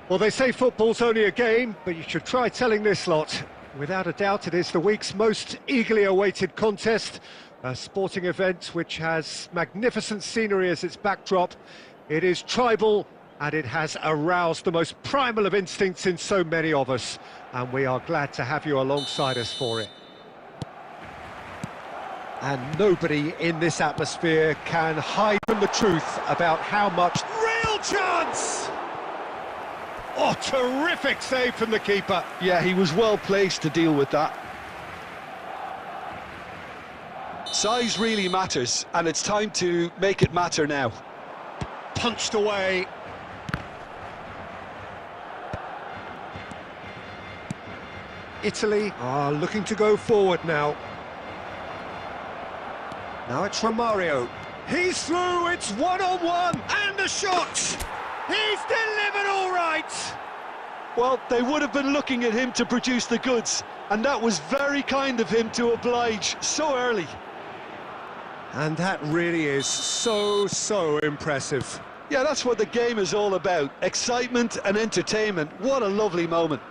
Well, they say football's only a game, but you should try telling this lot. Without a doubt, it is the week's most eagerly awaited contest, a sporting event which has magnificent scenery as its backdrop. It is tribal, and it has aroused the most primal of instincts in so many of us, and we are glad to have you alongside us for it. And nobody in this atmosphere can hide from the truth about how much... Real chance! Oh, terrific save from the keeper. Yeah, he was well placed to deal with that. Size really matters, and it's time to make it matter now. Punched away. Italy are looking to go forward now. Now it's Romario. He's through, it's one-on-one, and the shot! He's delivered all right! Well, they would have been looking at him to produce the goods, and that was very kind of him to oblige so early. And that really is so impressive. Yeah, that's what the game is all about. Excitement and entertainment. What a lovely moment.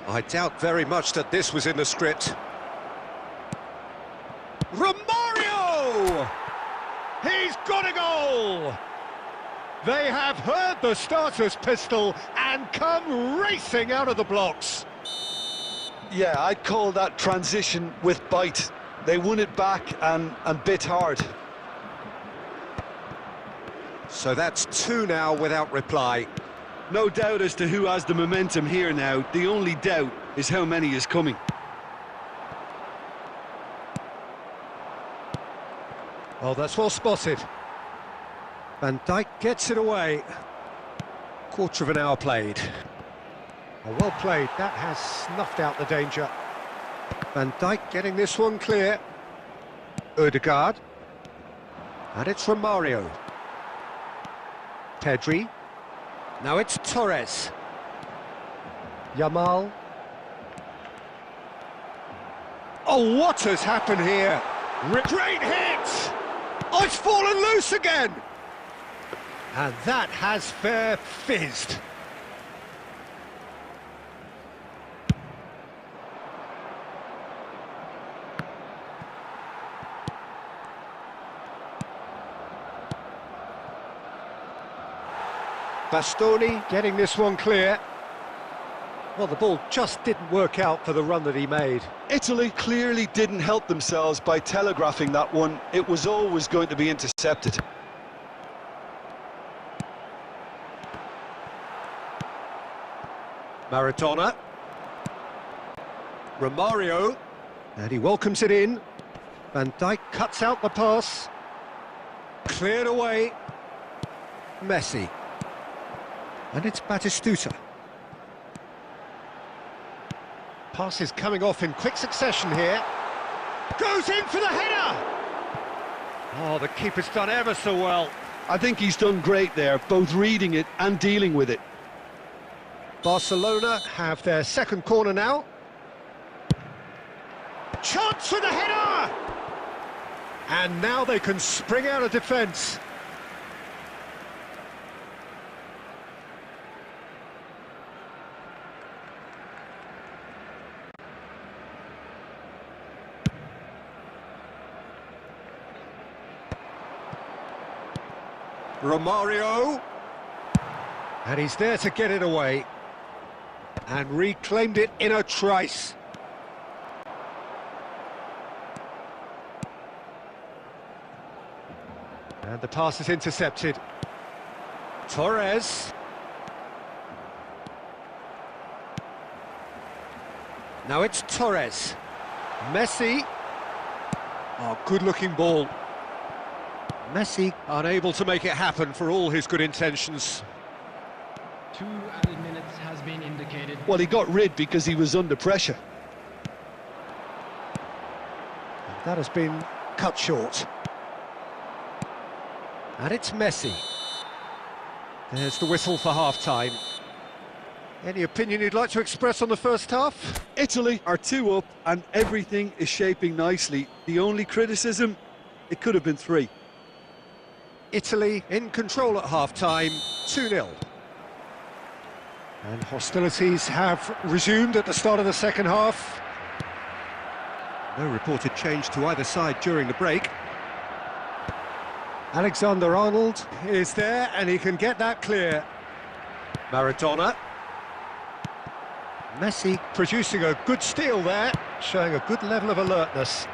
I doubt very much that this was in the script. Romario! He's got a goal! They have heard the starter's pistol and come racing out of the blocks. Yeah, I'd call that transition with bite. They won it back and bit hard. So that's two now without reply. No doubt as to who has the momentum here now. The only doubt is how many is coming. Oh, that's well spotted. Van Dijk gets it away. Quarter of an hour played. Oh, well played. That has snuffed out the danger. Van Dijk getting this one clear. Odegaard. And it's Romario. Pedri. Now it's Torres. Yamal. Oh, what has happened here? Great hit! Oh, it's fallen loose again! And that has fair fizzed. Bastoni getting this one clear. Well, the ball just didn't work out for the run that he made. Italy clearly didn't help themselves by telegraphing that one. It was always going to be intercepted. Maradona. Romario. And he welcomes it in. Van Dijk cuts out the pass. Cleared away. Messi. And it's Batistuta. Passes coming off in quick succession here. Goes in for the header! Oh, the keeper's done ever so well. I think he's done great there, both reading it and dealing with it. Barcelona have their second corner now. Chance for the header! And now they can spring out of defence. Romario, and he's there to get it away, and reclaimed it in a trice. And the pass is intercepted. Torres. Now it's Torres. Messi. Oh, good-looking ball. Messi unable to make it happen for all his good intentions. 2 added minutes has been indicated. Well, he got rid because he was under pressure. That has been cut short. And it's Messi. There's the whistle for half-time. Any opinion you'd like to express on the first half? Italy are 2 up and everything is shaping nicely. The only criticism, it could have been 3. Italy in control at half-time, 2-0. And hostilities have resumed at the start of the second half. No reported change to either side during the break. Alexander-Arnold is there, and he can get that clear. Maradona. Messi producing a good steal there, showing a good level of alertness.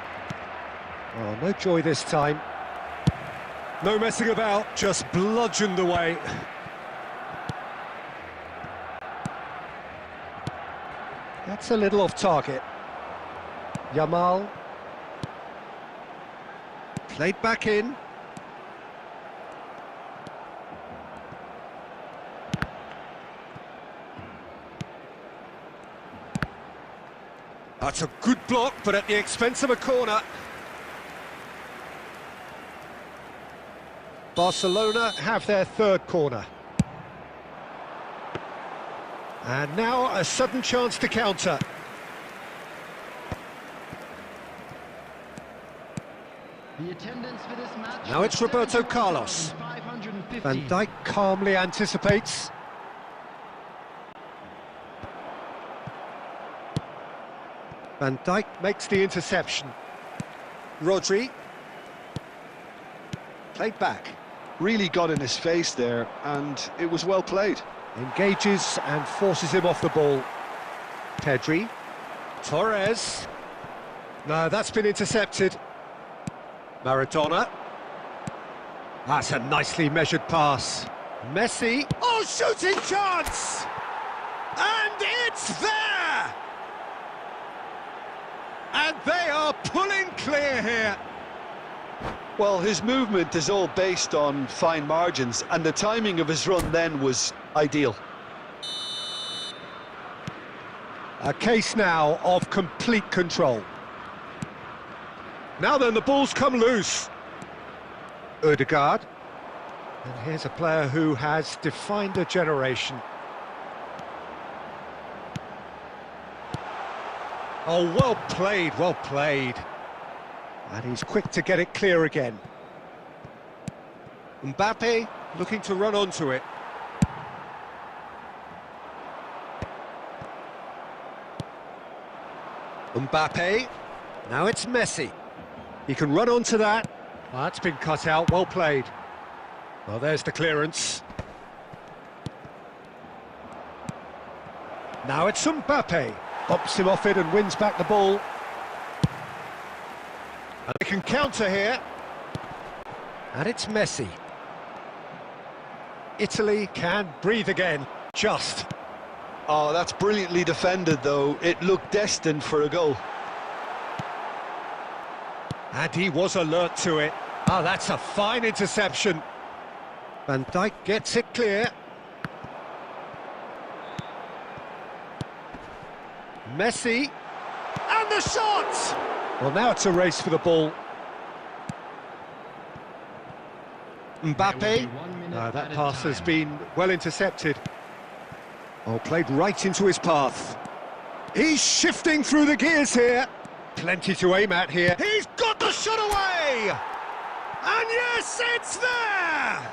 Oh, no joy this time. No messing about, just bludgeoned away. That's a little off target. Yamal. Played back in. That's a good block, but at the expense of a corner. Barcelona have their third corner. And now a sudden chance to counter. The attendance for this match. Now it's Roberto Carlos. Van Dijk calmly anticipates. Van Dijk makes the interception. Rodri. Played back. Really got in his face there, and it was well played. Engages and forces him off the ball. Pedri. Torres. No, that's been intercepted. Maradona. That's a nicely measured pass. Messi. Oh, shooting chance! And it's there! And they are pulling clear here. Well, his movement is all based on fine margins, and the timing of his run then was ideal. A case now of complete control. Now then, the ball's come loose. Ødegaard. And here's a player who has defined a generation. Oh, well played, well played. And he's quick to get it clear again. Mbappe looking to run onto it. Mbappe. Now it's Messi. He can run onto that. Oh, that's been cut out, well played. Well, there's the clearance. Now it's Mbappe. Bumps him off it and wins back the ball. And they can counter here. And it's Messi. Italy can breathe again. Just. Oh, that's brilliantly defended, though. It looked destined for a goal. And he was alert to it. Oh, that's a fine interception. Van Dijk gets it clear. Messi. And the shot! Well, now it's a race for the ball. Mbappe. That pass has been well intercepted. Oh, played right into his path. He's shifting through the gears here. Plenty to aim at here. He's got the shot away! And yes, it's there!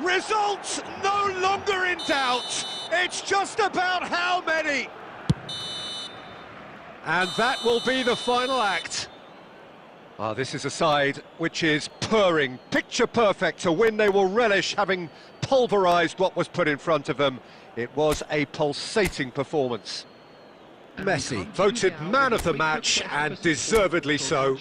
Results no longer in doubt. It's just about how many. And that will be the final act. Ah, this is a side which is purring, picture perfect. To win, they will relish having pulverised what was put in front of them. It was a pulsating performance. Messi voted man of the match, and deservedly so.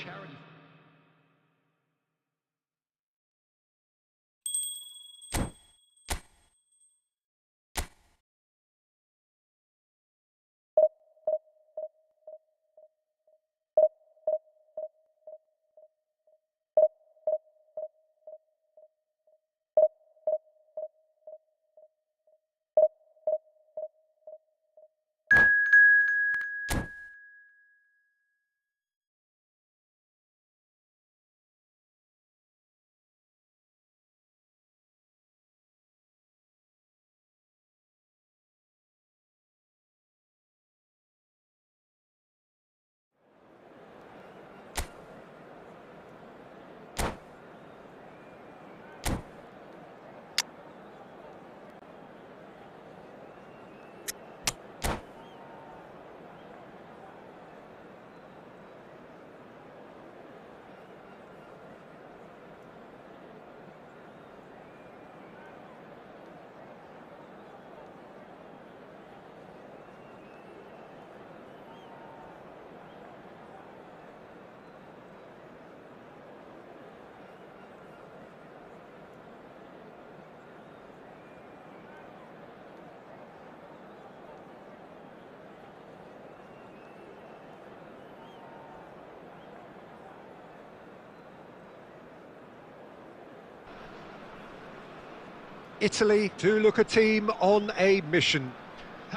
Italy do look a team on a mission.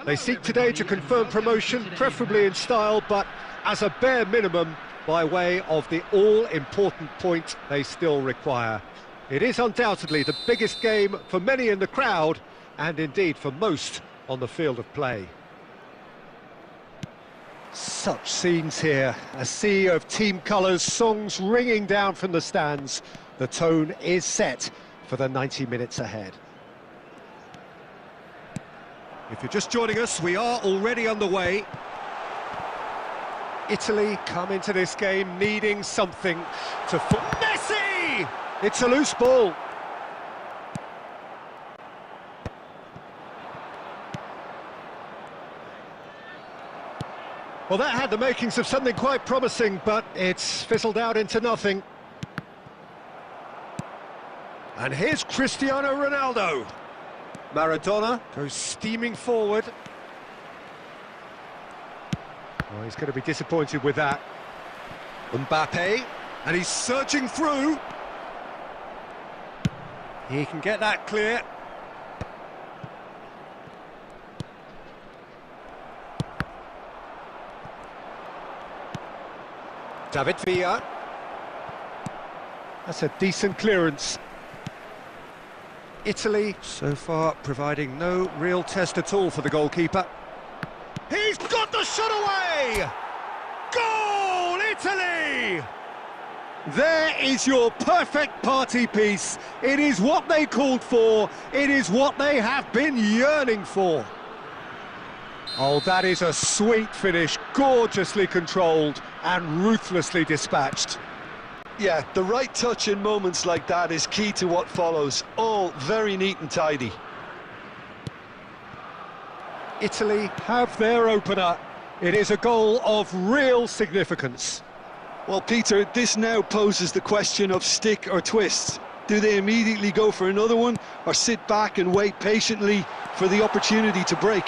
They seek today to confirm promotion, preferably in style, but as a bare minimum, by way of the all-important point they still require. It is undoubtedly the biggest game for many in the crowd, and indeed for most on the field of play. Such scenes here, a sea of team colours, songs ringing down from the stands. The tone is set for the 90 minutes ahead. If you're just joining us, we are already underway. Italy come into this game needing something to... Messi! It's a loose ball. Well, that had the makings of something quite promising, but it's fizzled out into nothing. And here's Cristiano Ronaldo. Maradona goes steaming forward. Oh, he's going to be disappointed with that. Mbappe, and he's surging through. He can get that clear. David Villa. That's a decent clearance. Italy, so far, providing no real test at all for the goalkeeper. He's got the shot away! Goal, Italy! There is your perfect party piece. It is what they called for. It is what they have been yearning for. Oh, that is a sweet finish, gorgeously controlled and ruthlessly dispatched. Yeah, the right touch in moments like that is key to what follows. All very neat and tidy. Italy have their opener. It is a goal of real significance. Well, Peter, this now poses the question of stick or twist. Do they immediately go for another one, or sit back and wait patiently for the opportunity to break?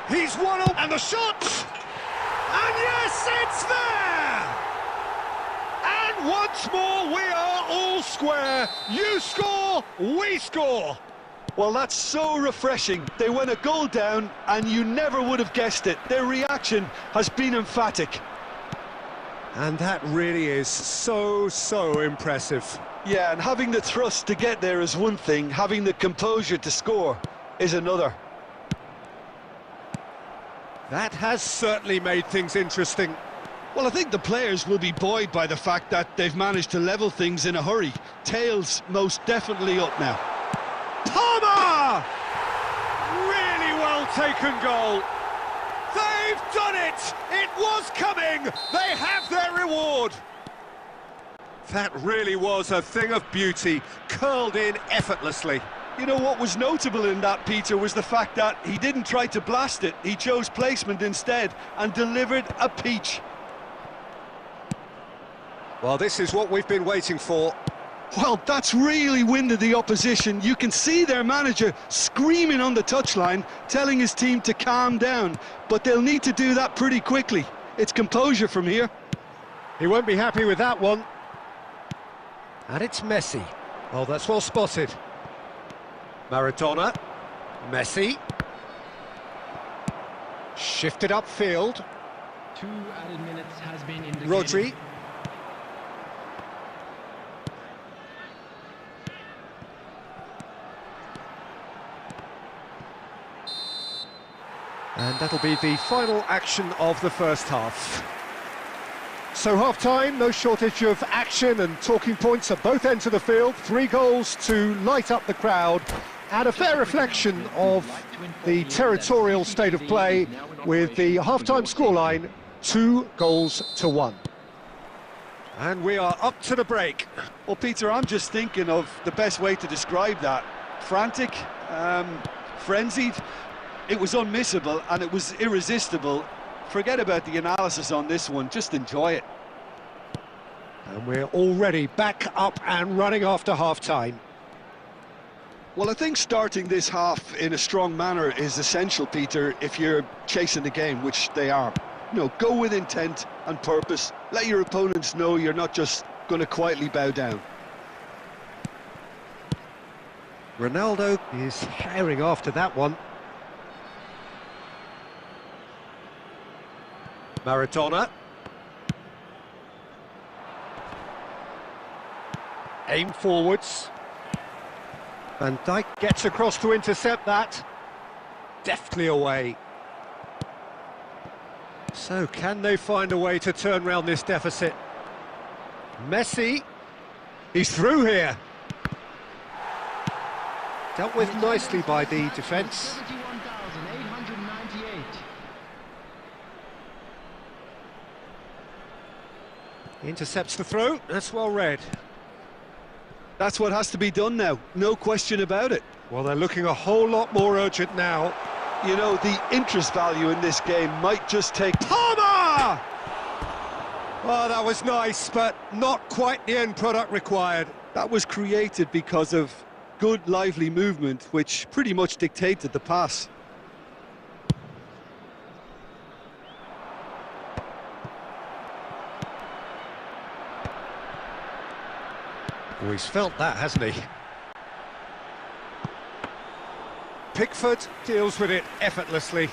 He's one up, and the shot! And yes, it's there! And once more, we are all square. You score, we score. Well, that's so refreshing. They went a goal down, and you never would have guessed it. Their reaction has been emphatic. And that really is so impressive. Yeah, and having the thrust to get there is one thing, having the composure to score is another. That has certainly made things interesting. Well, I think the players will be buoyed by the fact that they've managed to level things in a hurry. Tails most definitely up now. Palmer! Really well taken goal. They've done it! It was coming! They have their reward! That really was a thing of beauty, curled in effortlessly. You know, what was notable in that, Peter, was the fact that he didn't try to blast it. He chose placement instead and delivered a peach. Well, this is what we've been waiting for. Well, that's really winded the opposition. You can see their manager screaming on the touchline, telling his team to calm down. But they'll need to do that pretty quickly. It's composure from here. He won't be happy with that one. And it's Messi. Oh, that's well spotted. Maradona. Messi. Shifted upfield. 2 added minutes has been indicated. Rodri. And that'll be the final action of the first half. So half-time, no shortage of action and talking points at both ends of the field. 3 goals to light up the crowd, and a fair reflection of the territorial state of play, with the half-time scoreline 2-1. And we are up to the break. Well, Peter, I'm just thinking of the best way to describe that. Frantic, frenzied. It was unmissable and it was irresistible. Forget about the analysis on this one, just enjoy it. And we're already back up and running after half-time. Well, I think starting this half in a strong manner is essential, Peter, if you're chasing the game, which they are. You know, go with intent and purpose. Let your opponents know you're not just going to quietly bow down. Ronaldo is herring after that one. Maradona. Aim forwards. Van Dijk gets across to intercept that. Deftly away. So can they find a way to turn round this deficit? Messi. He's through here. Dealt with nicely by the defence. 71,898. Intercepts the throw. That's well read. That's what has to be done now, no question about it. Well, they're looking a whole lot more urgent now. You know, the interest value in this game might just take... Palmer! Oh, that was nice, but not quite the end product required. That was created because of good, lively movement, which pretty much dictated the pass. Oh, he's felt that, hasn't he? Pickford deals with it effortlessly.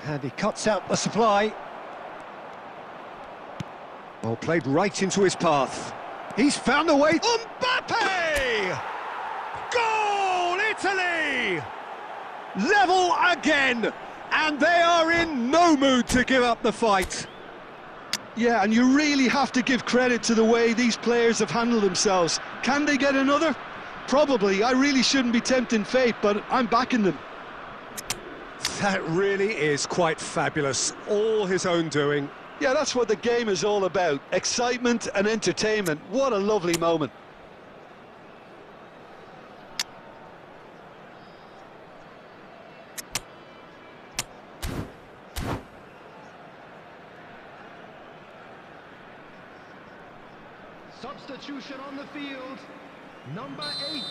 And he cuts out the supply. Well, played right into his path. He's found a way. Mbappe! Goal, Italy! Level again! And they are in no mood to give up the fight. Yeah, and you really have to give credit to the way these players have handled themselves. Can they get another? Probably. I really shouldn't be tempting fate, but I'm backing them. That really is quite fabulous. All his own doing. Yeah, that's what the game is all about. Excitement and entertainment. What a lovely moment. Substitution on the field. Number 8.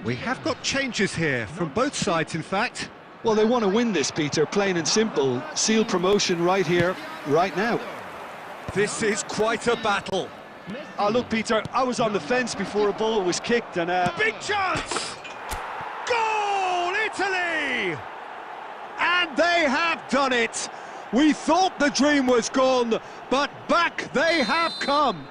We have got changes here, from both sides in fact. Well, they want to win this, Peter, plain and simple. Seal promotion right here, right now. This is quite a battle. Oh, look, Peter, I was on the fence before a ball was kicked and... Big chance! Goal, Italy! And they have done it! We thought the dream was gone, but back they have come.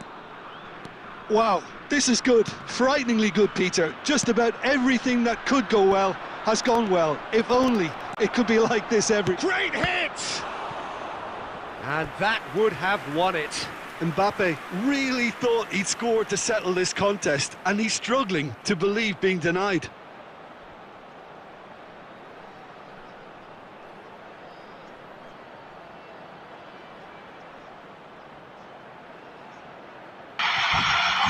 Wow, this is good, frighteningly good, Peter. Just about everything that could go well has gone well. If only it could be like this every... Great hit! And that would have won it. Mbappe really thought he'd scored to settle this contest, and he's struggling to believe being denied.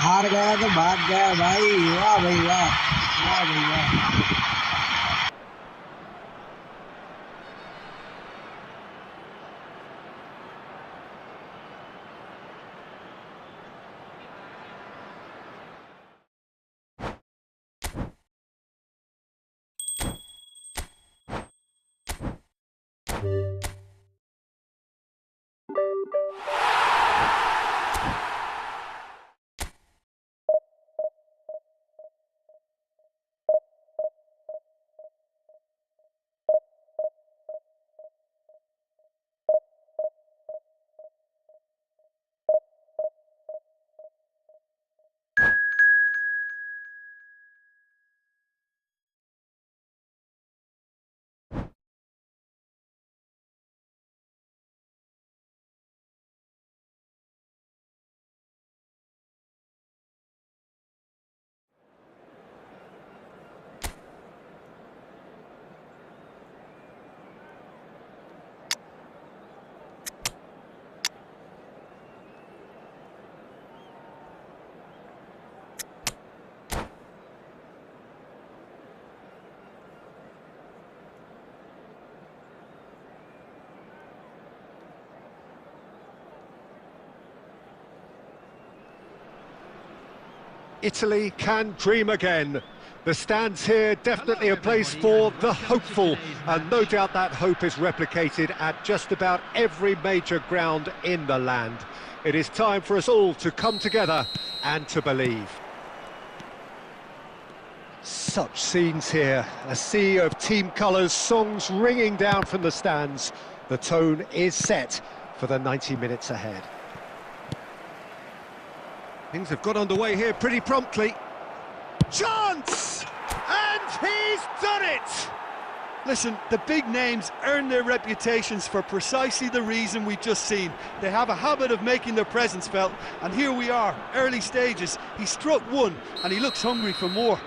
हार गया तो भाग गया भाई वाह भाई वाह वाह भाई वाह Italy can dream again. The stands here definitely a place for the hopeful, and no doubt that hope is replicated at just about every major ground in the land. It is time for us all to come together and to believe. Such scenes here, a sea of team colours, songs ringing down from the stands. The tone is set for the 90 minutes ahead. Things have got underway here pretty promptly. Chance! And he's done it! Listen, the big names earn their reputations for precisely the reason we've just seen. They have a habit of making their presence felt, and here we are, early stages. He struck one, and he looks hungry for more.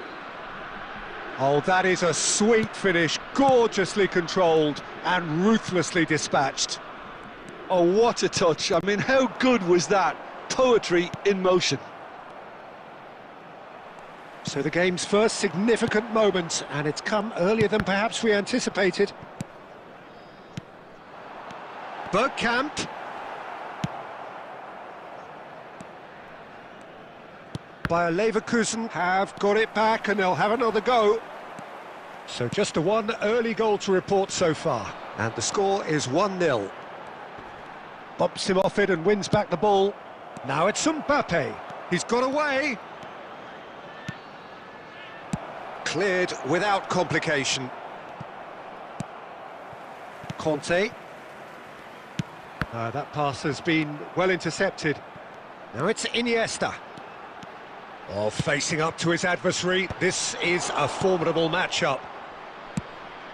Oh, that is a sweet finish, gorgeously controlled and ruthlessly dispatched. Oh, what a touch. I mean, how good was that? Poetry in motion. So the game's first significant moment, and it's come earlier than perhaps we anticipated. Bergkamp. Bayer Leverkusen have got it back, and they'll have another go. So just the one early goal to report so far, and the score is 1-0. Bumps him off it and wins back the ball. Now it's Mbappe. He's got away. Cleared without complication. Conte. That pass has been well intercepted. Now it's Iniesta. Oh, facing up to his adversary. This is a formidable matchup.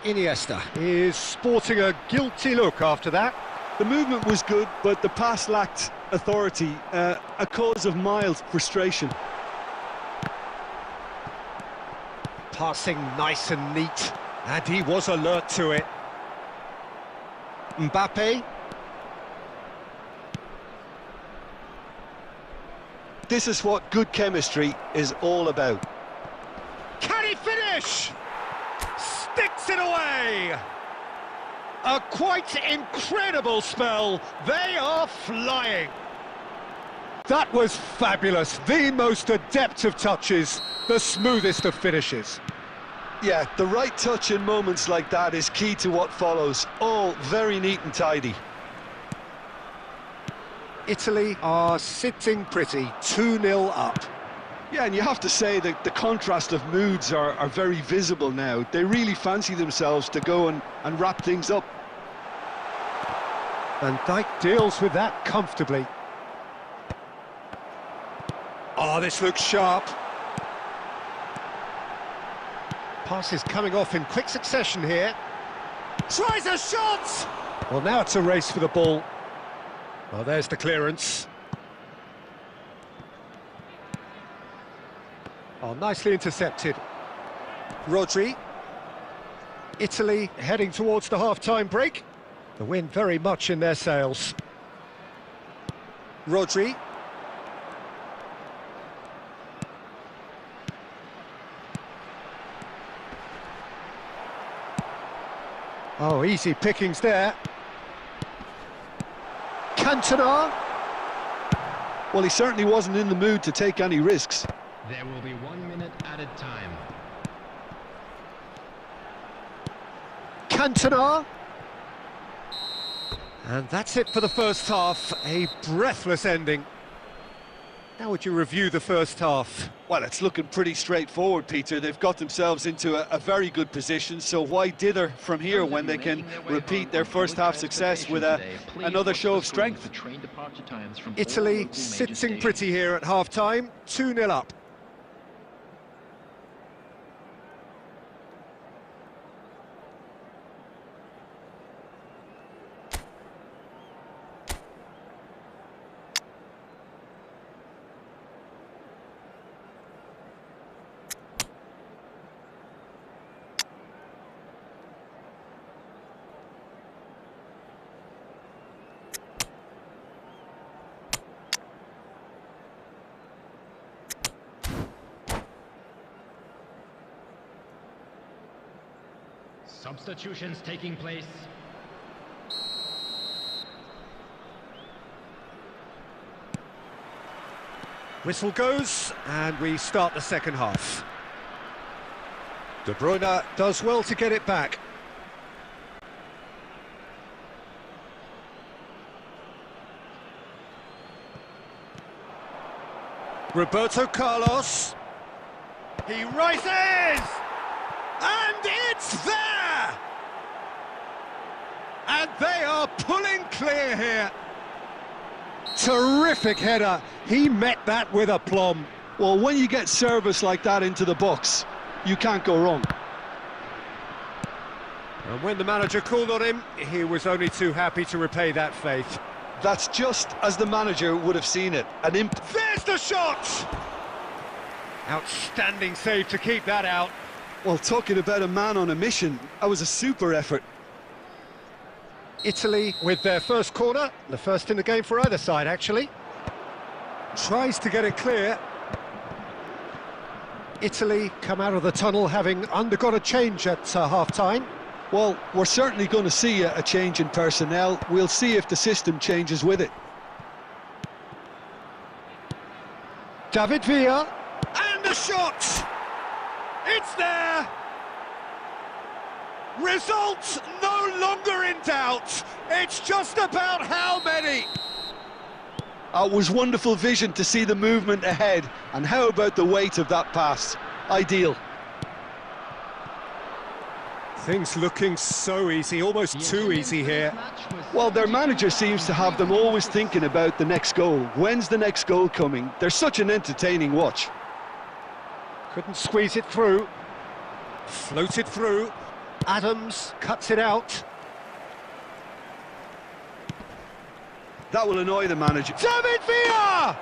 Iniesta is sporting a guilty look after that. The movement was good, but the pass lacked authority, a cause of mild frustration. Passing nice and neat, and he was alert to it. Mbappe. This is what good chemistry is all about. Can he finish? Sticks it away! A quite incredible spell. They are flying. That was fabulous. The most adept of touches, the smoothest of finishes. Yeah, the right touch in moments like that is key to what follows. All very neat and tidy. Italy are sitting pretty, 2-0 up. Yeah, and you have to say that the contrast of moods are very visible now. They really fancy themselves to go and wrap things up. Van Dijk deals with that comfortably. Oh, this looks sharp. Pass is coming off in quick succession here. Tries a shot! Well, now it's a race for the ball. Well, there's the clearance. Oh, nicely intercepted. Rodri. Italy heading towards the half-time break. The wind very much in their sails. Rodri. Oh, easy pickings there. Cantona. Well, he certainly wasn't in the mood to take any risks. There will be 1 minute added time. Cantona. And that's it for the first half. A breathless ending. How would you review the first half? Well, it's looking pretty straightforward, Peter. They've got themselves into a very good position, so why dither from here when they can repeat their first half success with another show of strength? Italy sitting pretty here at half-time, 2-0 up. Substitutions taking place. Whistle goes, and we start the second half. De Bruyne does well to get it back. Roberto Carlos. He rises! And it's there! And they are pulling clear here. Terrific header. He met that with aplomb. Well, when you get service like that into the box, you can't go wrong. And when the manager called on him, he was only too happy to repay that faith. That's just as the manager would have seen it. There's the shot! Outstanding save to keep that out. Well, talking about a man on a mission, that was a super effort. Italy with their first corner, the first in the game for either side, actually. Tries to get it clear. Italy come out of the tunnel having undergone a change at half-time. Well, we're certainly going to see a change in personnel. We'll see if the system changes with it. David Villa, and the shot! It's there! Results no longer in doubt. It's just about how many. It was wonderful vision to see the movement ahead. And how about the weight of that pass? Ideal. Things looking so easy, almost too easy here. Well, their manager seems to have them always thinking about the next goal. When's the next goal coming? They're such an entertaining watch. Couldn't squeeze it through. Floated through. Adams cuts it out. That will annoy the manager. David Villa!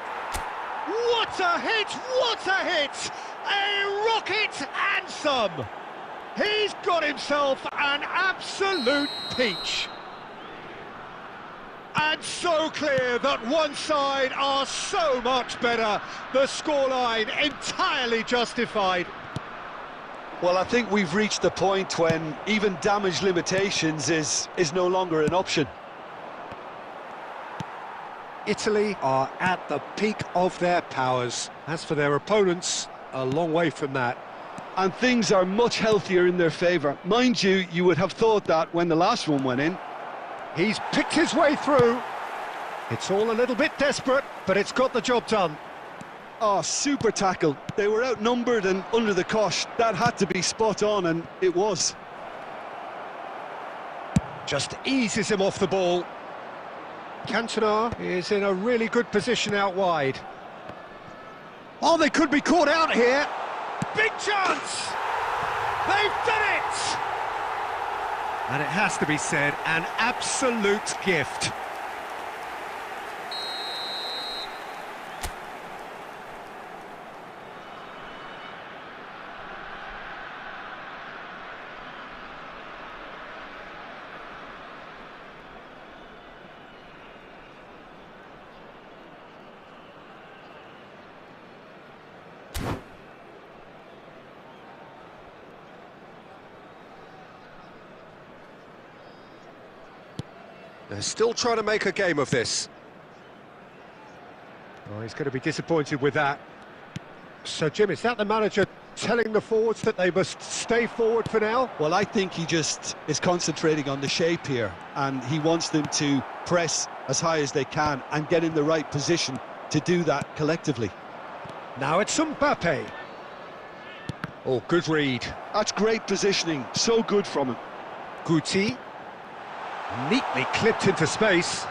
What a hit! What a hit! A rocket anthem! He's got himself an absolute peach. And so clear that one side are so much better. The scoreline entirely justified. Well, I think we've reached the point when even damage limitations is no longer an option. Italy are at the peak of their powers. As for their opponents, a long way from that. And things are much healthier in their favour. Mind you, you would have thought that when the last one went in. He's picked his way through. It's all a little bit desperate, but it's got the job done. Oh, super tackle. They were outnumbered and under the cosh. That had to be spot on, and it was. Just eases him off the ball. Cantona is in a really good position out wide. Oh, they could be caught out here. Big chance! They've done it! And it has to be said, an absolute gift. They're still trying to make a game of this. Oh, he's going to be disappointed with that. So, Jim, is that the manager telling the forwards that they must stay forward for now? Well, I think he just is concentrating on the shape here, and he wants them to press as high as they can and get in the right position to do that collectively. Now it's Mbappe. Oh, good read. That's great positioning, so good from him. Guti. Neatly clipped into space.